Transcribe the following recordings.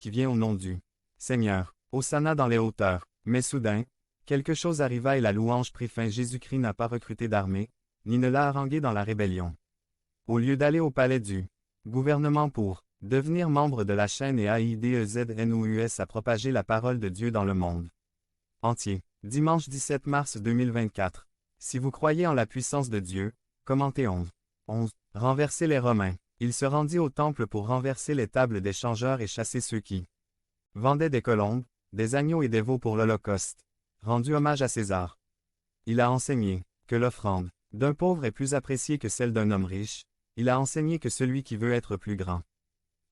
qui vient au nom du Seigneur. Hosanna dans les hauteurs. Mais soudain, quelque chose arriva et la louange prit fin. Jésus-Christ n'a pas recruté d'armée, ni ne l'a harangué dans la rébellion. Au lieu d'aller au palais du gouvernement pour devenir membre de la chaîne et AIDEZNOUS a propagé la parole de Dieu dans le monde entier. Dimanche 17 mars 2024. Si vous croyez en la puissance de Dieu, commentez 11. Renverser les Romains. Il se rendit au temple pour renverser les tables des changeurs et chasser ceux qui vendaient des colombes, des agneaux et des veaux pour l'Holocauste. Rendu hommage à César. Il a enseigné que l'offrande d'un pauvre est plus appréciée que celle d'un homme riche. Il a enseigné que celui qui veut être plus grand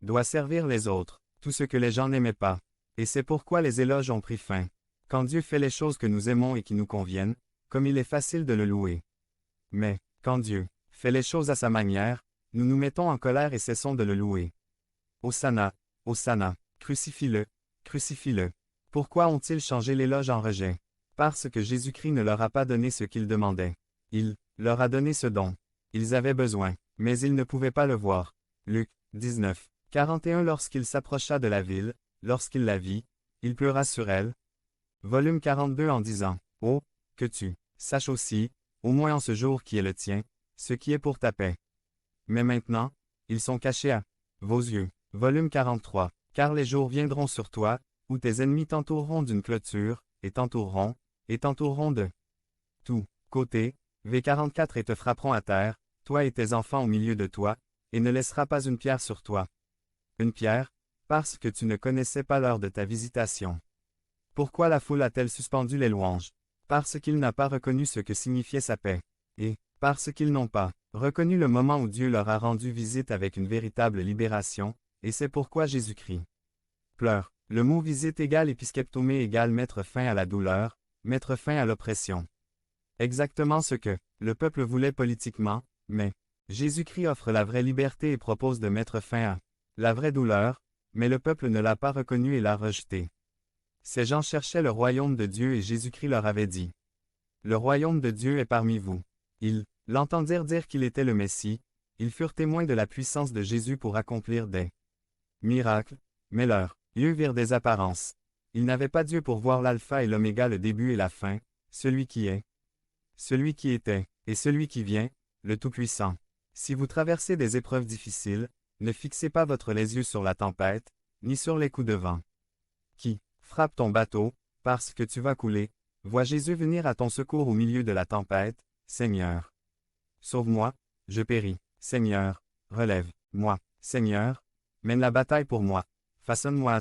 doit servir les autres, tout ce que les gens n'aimaient pas. Et c'est pourquoi les éloges ont pris fin. Quand Dieu fait les choses que nous aimons et qui nous conviennent, comme il est facile de le louer. Mais, quand Dieu fait les choses à sa manière, nous nous mettons en colère et cessons de le louer. Hosanna, Hosanna, crucifie-le, crucifie-le. Pourquoi ont-ils changé l'éloge en rejet? Parce que Jésus-Christ ne leur a pas donné ce qu'ils demandaient. Il leur a donné ce dont ils avaient besoin, mais ils ne pouvaient pas le voir. Luc 19, 41. Lorsqu'il s'approcha de la ville, lorsqu'il la vit, il pleura sur elle. Volume 42 en disant, « Oh, que tu saches aussi, au moins en ce jour qui est le tien, ce qui est pour ta paix. » Mais maintenant, ils sont cachés à vos yeux. Volume 43. Car les jours viendront sur toi, où tes ennemis t'entoureront d'une clôture, et t'entoureront de tous côtés, V44 et te frapperont à terre, toi et tes enfants au milieu de toi, et ne laissera pas une pierre sur toi. Une pierre, parce que tu ne connaissais pas l'heure de ta visitation. Pourquoi la foule a-t-elle suspendu les louanges? Parce qu'il n'a pas reconnu ce que signifiait sa paix. Et, parce qu'ils n'ont pas reconnu le moment où Dieu leur a rendu visite avec une véritable libération, et c'est pourquoi Jésus-Christ pleure. Le mot visite égale épisceptomé égale mettre fin à la douleur, mettre fin à l'oppression. Exactement ce que le peuple voulait politiquement, mais Jésus-Christ offre la vraie liberté et propose de mettre fin à la vraie douleur, mais le peuple ne l'a pas reconnu et l'a rejeté. Ces gens cherchaient le royaume de Dieu et Jésus-Christ leur avait dit: « Le royaume de Dieu est parmi vous. » Ils l'entendirent dire qu'il était le Messie, ils furent témoins de la puissance de Jésus pour accomplir des miracles, mais leurs yeux virent des apparences. Ils n'avaient pas Dieu pour voir l'alpha et l'oméga, le début et la fin, celui qui est, celui qui était, et celui qui vient, le Tout-Puissant. Si vous traversez des épreuves difficiles, ne fixez pas les yeux sur la tempête, ni sur les coups de vent qui frappent ton bateau, parce que tu vas couler. Vois Jésus venir à ton secours au milieu de la tempête. Seigneur, sauve-moi, je péris. Seigneur, relève-moi. Seigneur, mène la bataille pour moi. Façonne-moi à